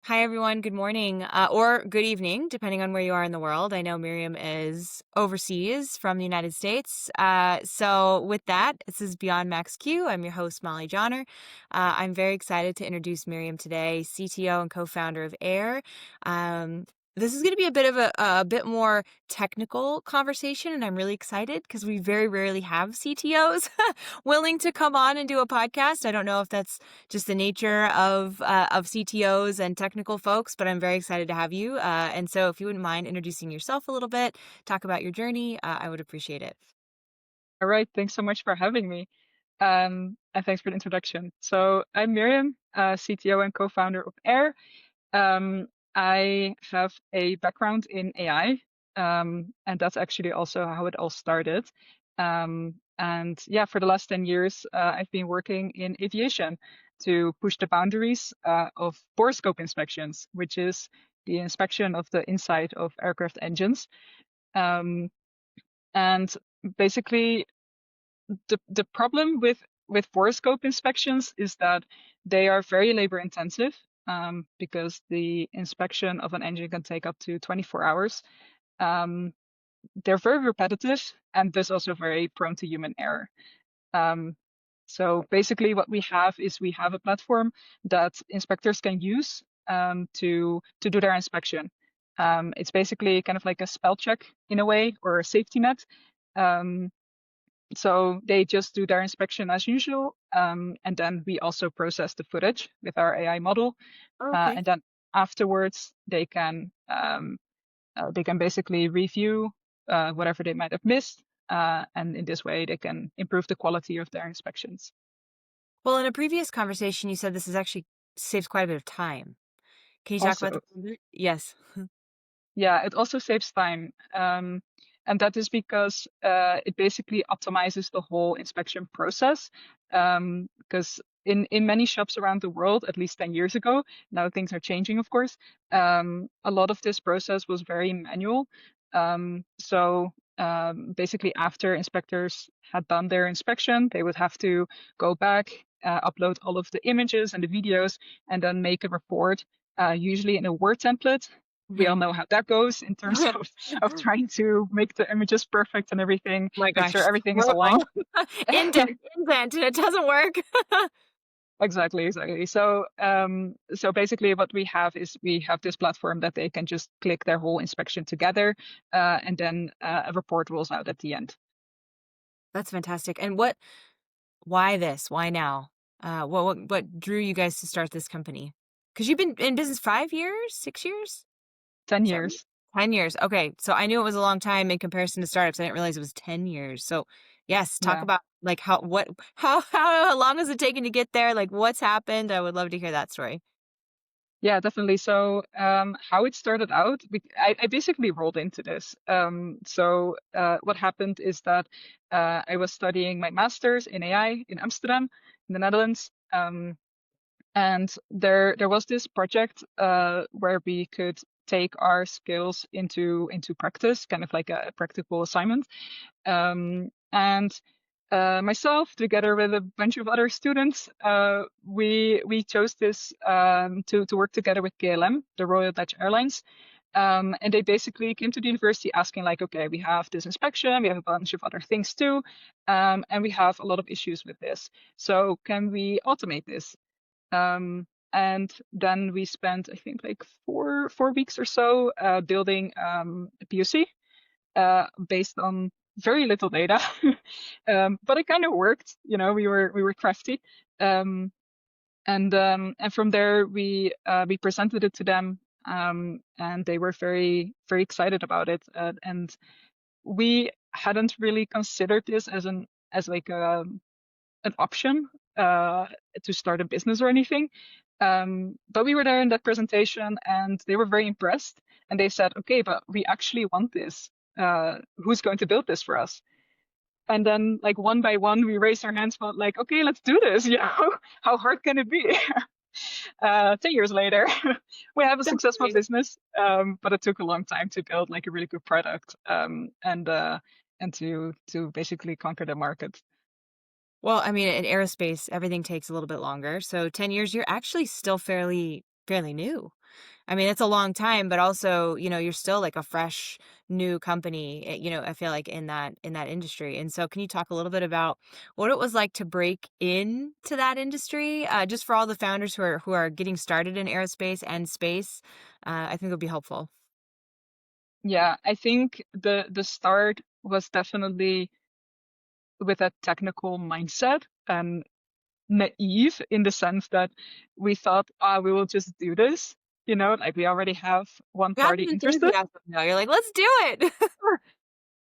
Hi, everyone. Good morning or good evening, depending on where you are in the world. I know Miriam is overseas from the United States. So, with that, this is Beyond Max Q. I'm your host, Mollie Jahner. I'm very excited to introduce Miriam today, CTO and co founder of Aiir. Um, this is going to be a bit of a bit more technical conversation, and I'm really excited because we very rarely have CTOs willing to come on and do a podcast. I don't know if that's just the nature of CTOs and technical folks, but I'm very excited to have you. And so, if you wouldn't mind introducing yourself a little bit, talk about your journey, I would appreciate it. All right, thanks so much for having me. And thanks for the introduction. So I'm Miriam, CTO and co-founder of Air. I have a background in AI, and that's actually also how it all started. And yeah, for the last 10 years, I've been working in aviation to push the boundaries of Borescope inspections, which is the inspection of the inside of aircraft engines. Um, and basically, the problem with borescope inspections is that they are very labor intensive, because the inspection of an engine can take up to 24 hours. Um, they're very repetitive and thus also very prone to human error. Um, so basically what we have a platform that inspectors can use to do their inspection. It's basically kind of like a spell check in a way, or a safety net. Um, so they just do their inspection as usual, and then we also process the footage with our AI model, Okay. and then afterwards they can basically review whatever they might have missed, and in this way they can improve the quality of their inspections. Well, in a previous conversation, you said this is actually saves quite a bit of time. Can you talk about Also, that a little bit? Yes. yeah, it also saves time. And that is because it basically optimizes the whole inspection process. Because in many shops around the world, at least 10 years ago, now things are changing, of course, a lot of this process was very manual. So basically, after inspectors had done their inspection, they would have to go back, upload all of the images and the videos, and then make a report, usually in a Word template. We all Mhm. know how that goes in terms of trying to make the images perfect and everything, My make sure gosh, everything is horrible. aligned. Indent, and it doesn't work. Exactly, exactly. So basically, what we have is we have this platform that they can just click their whole inspection together, and then a report rolls out at the end. That's fantastic. And why this? Why now? What drew you guys to start this company? Because you've been in business 5 years, 6 years? 10 Is that right? years. 10 years. Okay, so I knew it was a long time in comparison to startups. I didn't realize it was 10 years. So, yes, talk Yeah. about like how long has it taken to get there? Like, what's happened? I would love to hear that story. Yeah, definitely. So, how it started out, I basically rolled into this. What happened is that I was studying my master's in AI in Amsterdam, in the Netherlands. And there was this project where we could take our skills into practice, kind of like a practical assignment. And myself, together with a bunch of other students, we chose this to work together with KLM, the Royal Dutch Airlines. And they basically came to the university asking, like, okay, we have this inspection, we have a bunch of other things too, and we have a lot of issues with this. So can we automate this? And then we spent, I think, like four weeks or so building a POC based on very little data, but it kind of worked. You know, we were crafty, um, and from there we presented it to them, and they were very excited about it. And we hadn't really considered this as like an option uh, to start a business or anything. But we were there in that presentation and they were very impressed. And they said, okay, but we actually want this. Who's going to build this for us? And then, like, one by one, we raised our hands, but like, okay, let's do this. You know, how hard can it be? 10 years later, we have a That's successful amazing. business, but it took a long time to build like a really good product, and to basically conquer the market. Well, I mean, in aerospace, everything takes a little bit longer. So 10 years, you're actually still fairly new. I mean, it's a long time, but also, you're still like a fresh new company, I feel like in that industry. And so can you talk a little bit about what it was like to break into that industry? Just for all the founders who are getting started in aerospace and space, I think it'll be helpful. Yeah, I think the start was definitely with a technical mindset and naive in the sense that we thought, we will just do this, like we already have one You have party this interested. enthusiasm though. You're like, let's do it.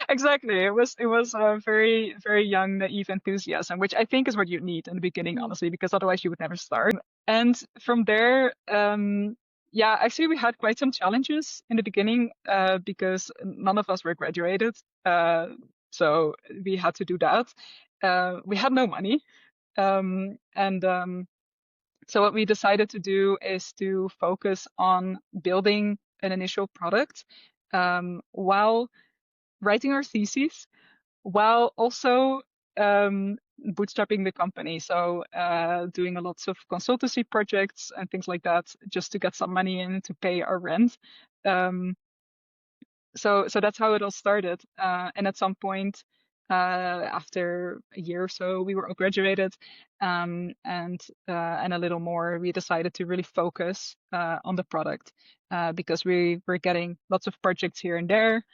Exactly. It was a very, very young, naive enthusiasm, which I think is what you need in the beginning, Mm. honestly, because otherwise you would never start. And from there, yeah, actually we had quite some challenges in the beginning, because none of us were graduated. So we had to do that. We had no money. And So what we decided to do is to focus on building an initial product, while writing our thesis, while also bootstrapping the company. So doing a lots of consultancy projects and things like that, just to get some money in to pay our rent. Um, so that's how it all started. And at some point, after a year or so, we were all graduated, and a little more, we decided to really focus on the product, because we were getting lots of projects here and there,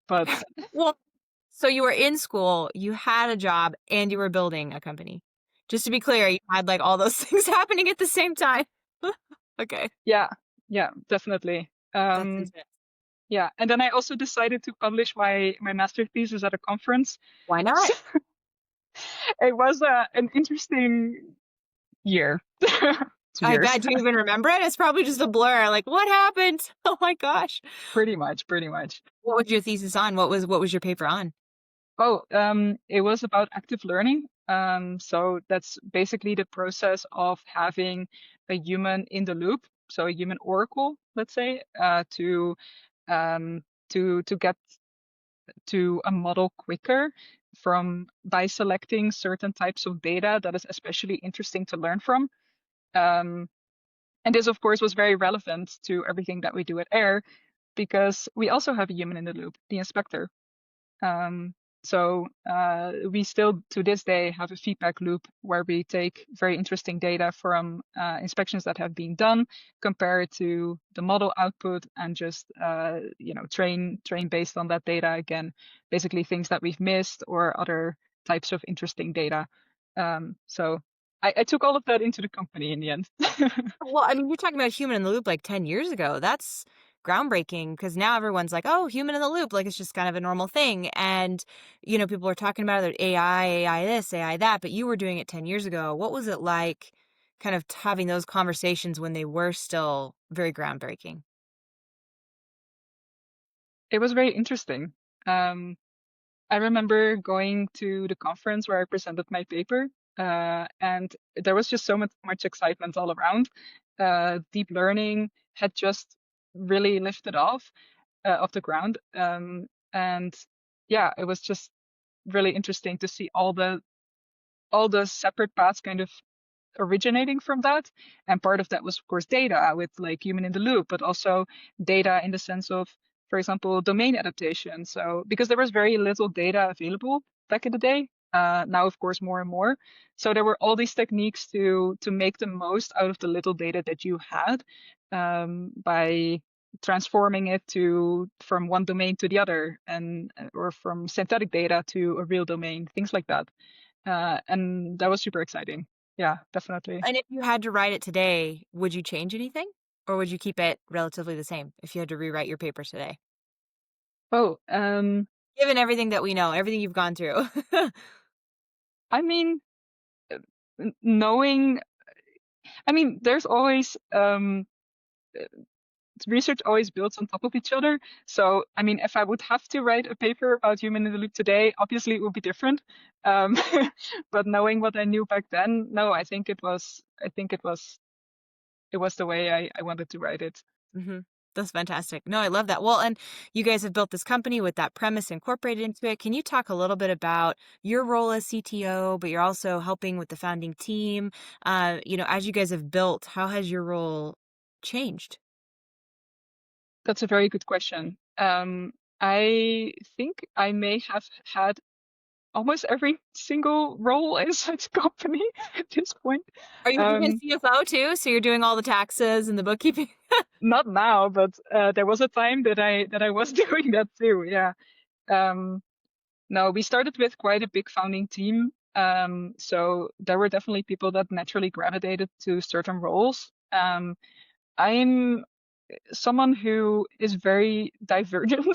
but Well, so you were in school, you had a job, and you were building a company. Just to be clear, you had like all those things happening at the same time. Okay. yeah, yeah, definitely. That's intense. Yeah, and then I also decided to publish my master thesis at a conference. Why not? So it was an interesting year. I Years. bet. Do you even remember it? It's probably just a blur. Like, what happened? Oh my gosh. Pretty much, pretty much. What was your thesis on? What was your paper on? Oh, it was about active learning. So that's basically the process of having a human in the loop, so a human oracle, let's say, um, to get to a model quicker from by selecting certain types of data that is especially interesting to learn from. Um, and this, of course, was very relevant to everything that we do at Air, because we also have a human in the loop, the inspector. So we still, to this day, have a feedback loop where we take very interesting data from inspections that have been done, compare it to the model output, and just train based on that data again. Basically, things that we've missed or other types of interesting data. So I took all of that into the company in the end. Well, I mean, you're talking about human in the loop like 10 years ago. That's groundbreaking because now everyone's like, oh, human in the loop. Like it's just kind of a normal thing. And, people are talking about it, AI this, AI that, but you were doing it 10 years ago. What was it like kind of having those conversations when they were still very groundbreaking? It was very interesting. Um, I remember going to the conference where I presented my paper, and there was just so much excitement all around. Deep learning had just really lifted off the ground, and yeah, it was just really interesting to see all the separate paths kind of originating from that. And part of that was, of course, data with like human in the loop, but also data in the sense of, for example, domain adaptation. So because there was very little data available back in the day, now of course more and more. So there were all these techniques to make the most out of the little data that you had, by transforming it to from one domain to the other, and or from synthetic data to a real domain, things like that. And that was super exciting. Yeah, definitely. And if you had to write it today, would you change anything? Or would you keep it relatively the same if you had to rewrite your paper today? Oh, Given everything that we know, everything you've gone through. I mean, knowing, there's always, research always builds on top of each other. So, if I would have to write a paper about human in the loop today, obviously it would be different. Um, but knowing what I knew back then, no, I think it was the way I wanted to write it. Hmm. That's fantastic. No, I love that. Well, and you guys have built this company with that premise incorporated into it. Can you talk a little bit about your role as CTO, but you're also helping with the founding team? As you guys have built, how has your role changed? That's a very good question. I think I may have had almost every single role inside the company at this point. Are you even Um, CFO too? So you're doing all the taxes and the bookkeeping? Not now, but there was a time that I was doing that too. Yeah. Um, no, we started with quite a big founding team. So there were definitely people that naturally gravitated to certain roles. I'm someone who is very divergent.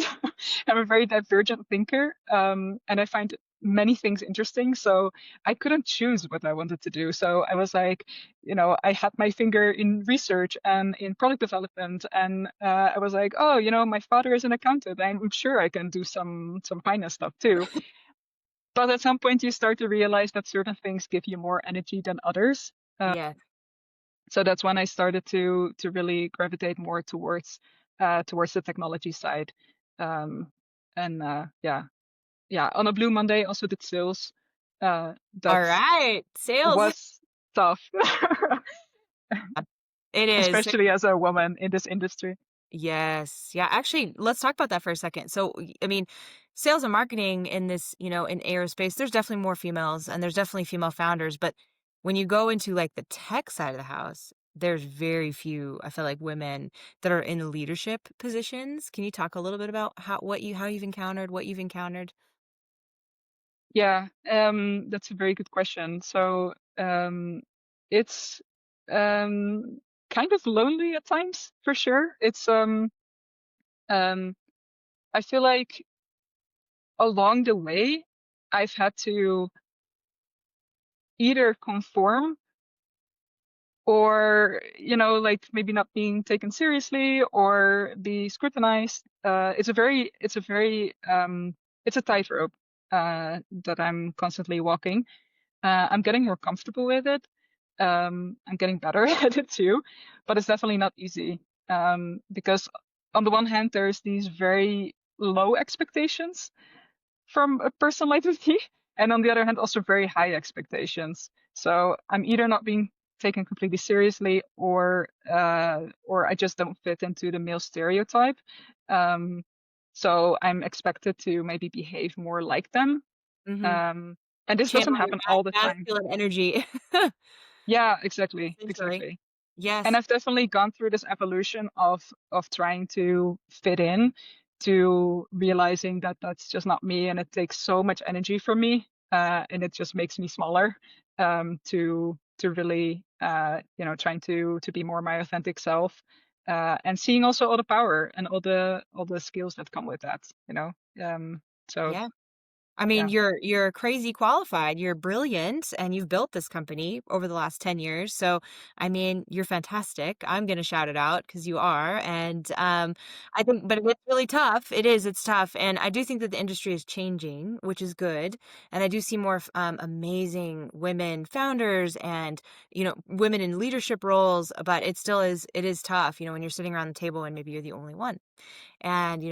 I'm a very divergent thinker, and I find many things interesting. So I couldn't choose what I wanted to do. So I was like, I had my finger in research and in product development, and I was like, oh, my father is an accountant. I'm sure I can do some finance stuff too. But at some point, you start to realize that certain things give you more energy than others. Yeah. So that's when I started to really gravitate more towards the technology side. Um, and yeah. On a Blue Monday, also did sales. All That right. Sales. was tough, It is. especially as a woman in this industry. Yes. Yeah. Actually, let's talk about that for a second. So, I mean, sales and marketing in this, in aerospace, there's definitely more females and there's definitely female founders. But when you go into like the tech side of the house, there's very few, I feel like, women that are in leadership positions. Can you talk a little bit about how you've encountered, what you've encountered? Yeah, that's a very good question. So it's um, kind of lonely at times, for sure. Um, I feel like along the way, I've had to either conform or, like maybe not being taken seriously or be scrutinized. It's a tightrope that I'm constantly walking. I'm getting more comfortable with it. I'm getting better at it too, but it's definitely not easy. Because on the one hand, there's these very low expectations from a person like me, and on the other hand, also very high expectations. So I'm either not being taken completely seriously, or I just don't fit into the male stereotype. Um, so I'm expected to maybe behave more like them. Mm-hmm. Um, and this doesn't Channel your happen all the time. masculine energy, Yeah, exactly, essentially. exactly. And Yes. I've definitely gone through this evolution of trying to fit in, to realizing that that's just not me, and it takes so much energy from me, and it just makes me smaller. To really, trying to be more my authentic self, and seeing also all the power and all the skills that come with that. You know, so Yeah. I mean, yeah, you're crazy qualified, you're brilliant, and you've built this company over the last 10 years. So, I mean, you're fantastic. I'm gonna shout it out because you are. And I think, but it's really tough. It is, it's tough. And I do think that the industry is changing, which is good. And I do see more amazing women founders and, women in leadership roles, but it is tough, when you're sitting around the table and maybe you're the only one. And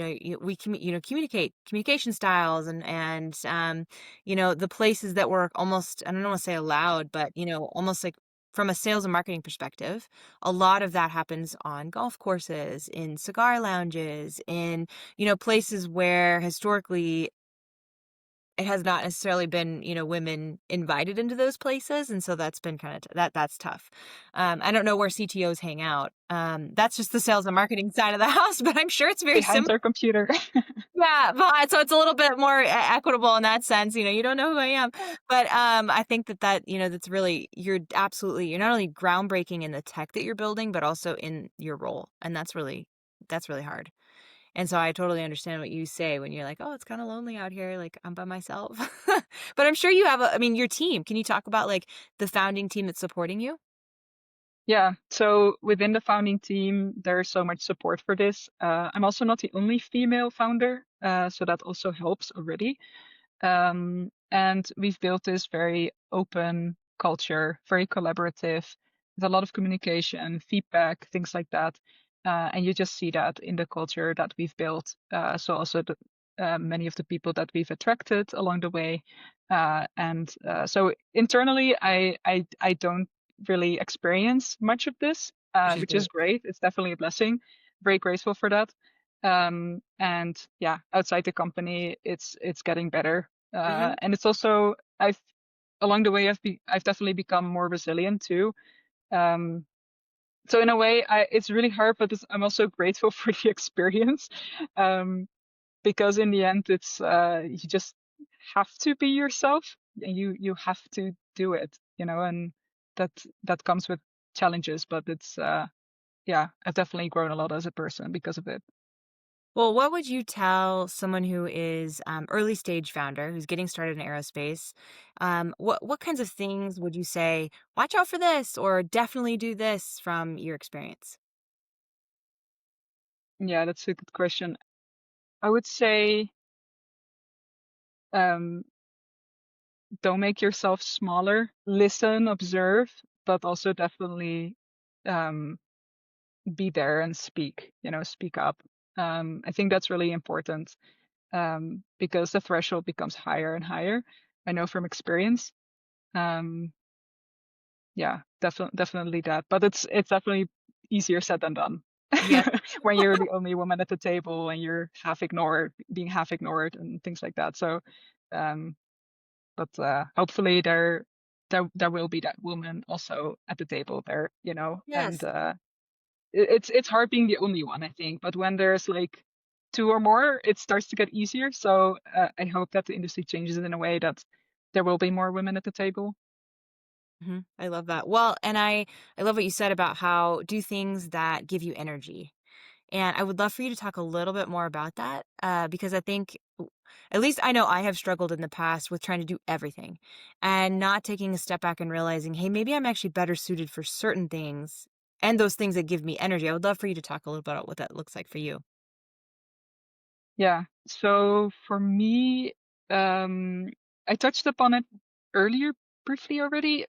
communication styles and the places that were almost, I don't want to say allowed, but almost like from a sales and marketing perspective, a lot of that happens on golf courses, in cigar lounges, in places where historically it has not necessarily been, women invited into those places. And so that's been kind of that's tough. I don't know where CTOs hang out. That's just the sales and marketing side of the house, but I'm sure it's very behind similar. their computer. Yeah, but so it's a little bit more equitable in that sense. You don't know who I am, but I think that's really, you're not only groundbreaking in the tech that you're building, but also in your role, and that's really hard. And so I totally understand what you say when you're like, "Oh, it's kind of lonely out here, like I'm by myself." But I'm sure you have I mean, your team. Can you talk about like the founding team that's supporting you? Yeah, so within the founding team, there's so much support for this. I'm also not the only female founder, so that also helps already. And we've built this very open culture, very collaborative, with a lot of communication, feedback, things like that. And you just see that in the culture that we've built. So also many of the people that we've attracted along the way. And so internally, I don't really experience much of this, Which is which is great. great. It's definitely a blessing. Very grateful for that. And yeah, outside the company, it's getting better. Hmm. And it's also I've along the way I've definitely become more resilient too. Um, so in a way, it's really hard, but I'm also grateful for the experience, um, because in the end, it's you just have to be yourself, and you have to do it, and that that comes with challenges, but it's yeah, I've definitely grown a lot as a person because of it. Well, what would you tell someone who is early stage founder who's getting started in aerospace? What kinds of things would you say? Watch out for this, or definitely do this from your experience. Yeah, that's a good question. I would say um, don't make yourself smaller. Listen, observe, but also definitely um, be there and speak. Speak up. I think that's really important, because the threshold becomes higher and higher. I know from experience. Um, yeah, definitely that. But it's definitely easier said than done Yes. when you're the only woman at the table and you're being half ignored and things like that. So, um, but hopefully there will be that woman also at the table there, and Yes. it's hard being the only one, I think. But when there's like two or more, it starts to get easier. So I hope that the industry changes in a way that there will be more women at the table. I love that. Well, and I love what you said about how do things that give you energy. And I would love for you to talk a little bit more about that, because I think, at least I know I have struggled in the past with trying to do everything and not taking a step back and realizing, hey, maybe I'm actually better suited for certain things and those things that give me energy. I would love for you to talk a little bit about what that looks like for you. Yeah. So for me, I touched upon it earlier briefly already.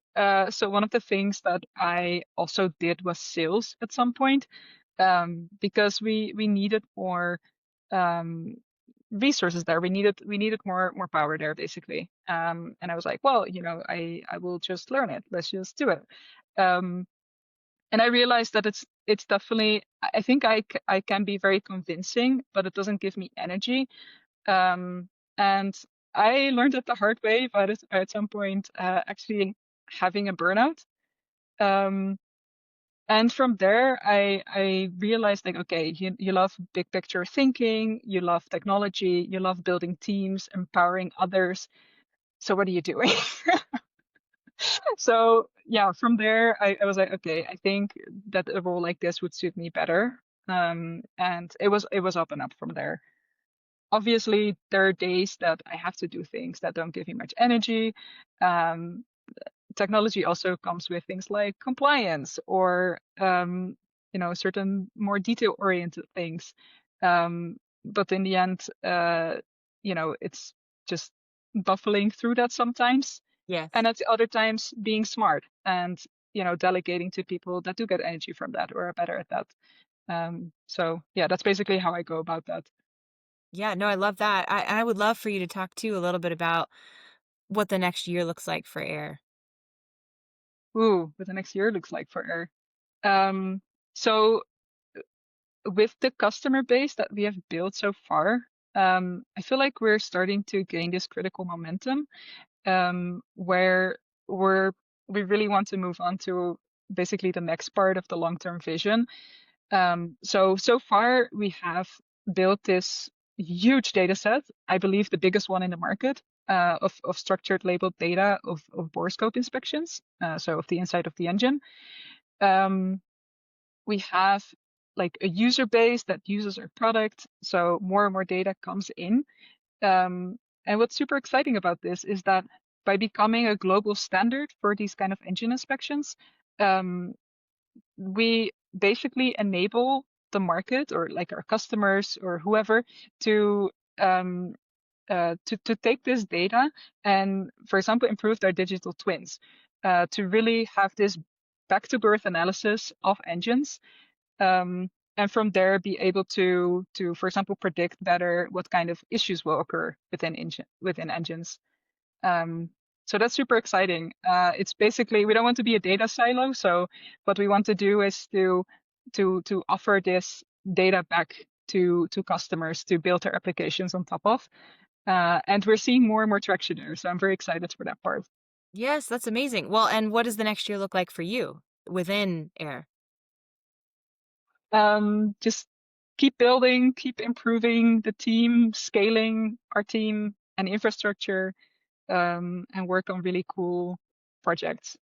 So one of the things that I also did was sales at some point, because we needed more um, resources there. We needed more power there, basically. And I was like, well, I will just learn it. Let's just do it. Um, and I realized that it's definitely I think I can be very convincing, but it doesn't give me energy. um, and I learned it the hard way, but at some point, actually having a burnout. Um, and from there, I realized, like, okay, you love big picture thinking, you love technology, you love building teams, empowering others. So what are you doing? So yeah, from there, I was like, okay, I think that a role like this would suit me better. And it was up and up from there. Obviously, there are days that I have to do things that don't give me much energy. Um, Technology also comes with things like compliance or certain more detail-oriented things. But in the end, it's just buffering through that sometimes, Yes. and at the other times being smart and delegating to people that do get energy from that or are better at that. So yeah, that's basically how I go about that. Yeah, no, I love that. I would love for you to talk too a little bit about what the next year looks like for air. Ooh, what the next year looks like for Air. So with the customer base that we have built so far, I feel like we're starting to gain this critical momentum, where we're we really want to move on to basically the next part of the long-term vision. So far we have built this huge data set, I believe the biggest one in the market, of structured labeled data of Borescope inspections, so of the inside of the engine. Um, we have like a user base that uses our product, so more and more data comes in. And what's super exciting about this is that by becoming a global standard for these kind of engine inspections, um, we basically enable the market or like our customers or whoever to um, to take this data and, for example, improve their digital twins, to really have this back to birth analysis of engines, and from there be able to, for example, predict better what kind of issues will occur within engines. Um, so that's super exciting. It's basically we don't want to be a data silo. So what we want to do is to offer this data back to customers to build their applications on top of. And we're seeing more and more traction there. So I'm very excited for that part. Yes, that's amazing. Well, and what does the next year look like for you within Air? Just keep building, keep improving the team, scaling our team and infrastructure, and work on really cool projects.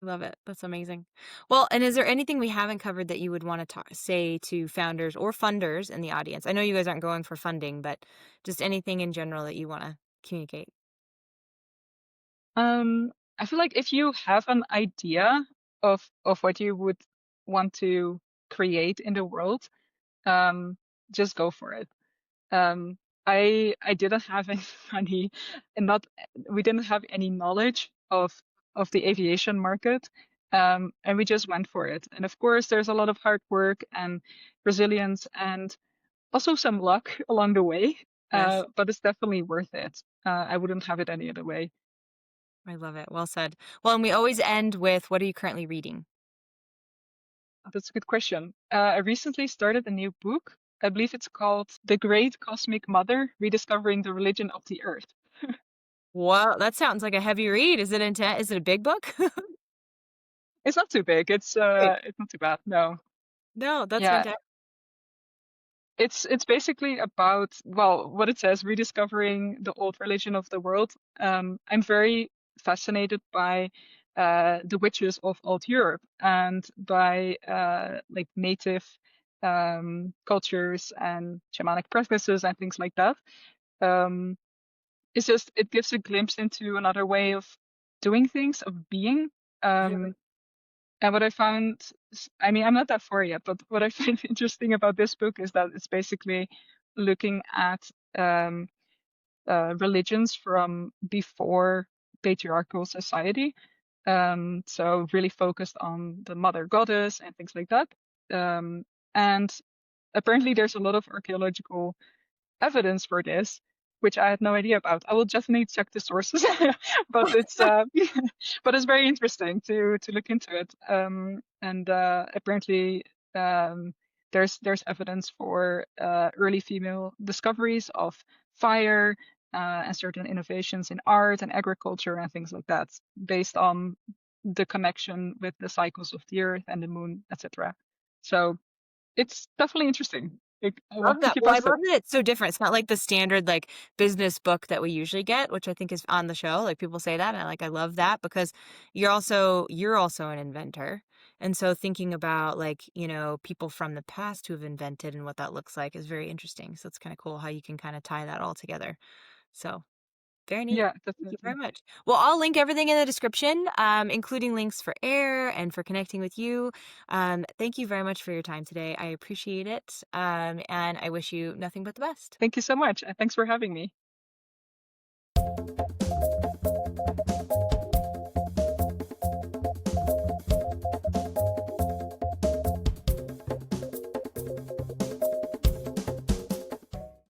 Love it. That's amazing. Well, and is there anything we haven't covered that you would want to say to founders or funders in the audience? I know you guys aren't going for funding, but just anything in general that you want to communicate. I feel like if you have an idea of what you would want to create in the world, um, just go for it. Um, I didn't have any money and not we didn't have any knowledge of the aviation market. And we just went for it. And of course, there's a lot of hard work and resilience and also some luck along the way. Yes, But it's definitely worth it. I wouldn't have it any other way. I love it. Well said. Well, and we always end with what are you currently reading? That's a good question. I recently started a new book. I believe it's called The Great Cosmic Mother: Rediscovering the Religion of the Earth. Wow, that sounds like a heavy read. Is it intense? Is it a big book? It's not too big. Great. It's not too bad. No. No, that's Yeah, fantastic. it's basically about, well, what it says, rediscovering the old religion of the world. I'm very fascinated by the witches of old Europe and by like native cultures and shamanic practices and things like that. Um, it's just it gives a glimpse into another way of doing things, of being. Really? Um, And what I found, I mean, I'm not that far yet, but what I find interesting about this book is that it's basically looking at um, religions from before patriarchal society. So really focused on the mother goddess and things like that. And apparently there's a lot of archaeological evidence for this, which I had no idea about. I will definitely check the sources, but it's but it's very interesting to look into it. And apparently there's evidence for early female discoveries of fire and certain innovations in art and agriculture and things like that, based on the connection with the cycles of the earth and the moon, etc. So it's definitely interesting. I will Love keep that. you Well, I posted. love that it's so different. It's not like the standard like business book that we usually get, which I think is on the show. Like people say that, and I love that because you're also an inventor. And so thinking about like, people from the past who have invented and what that looks like is very interesting. So it's kind of cool how you can kind of tie that all together. So very neat. Yeah, Thank you very definitely. much. Well, I'll link everything in the description, including links for Air and for connecting with you. Thank you very much for your time today. I appreciate it. And I wish you nothing but the best. Thank you so much. Thanks for having me.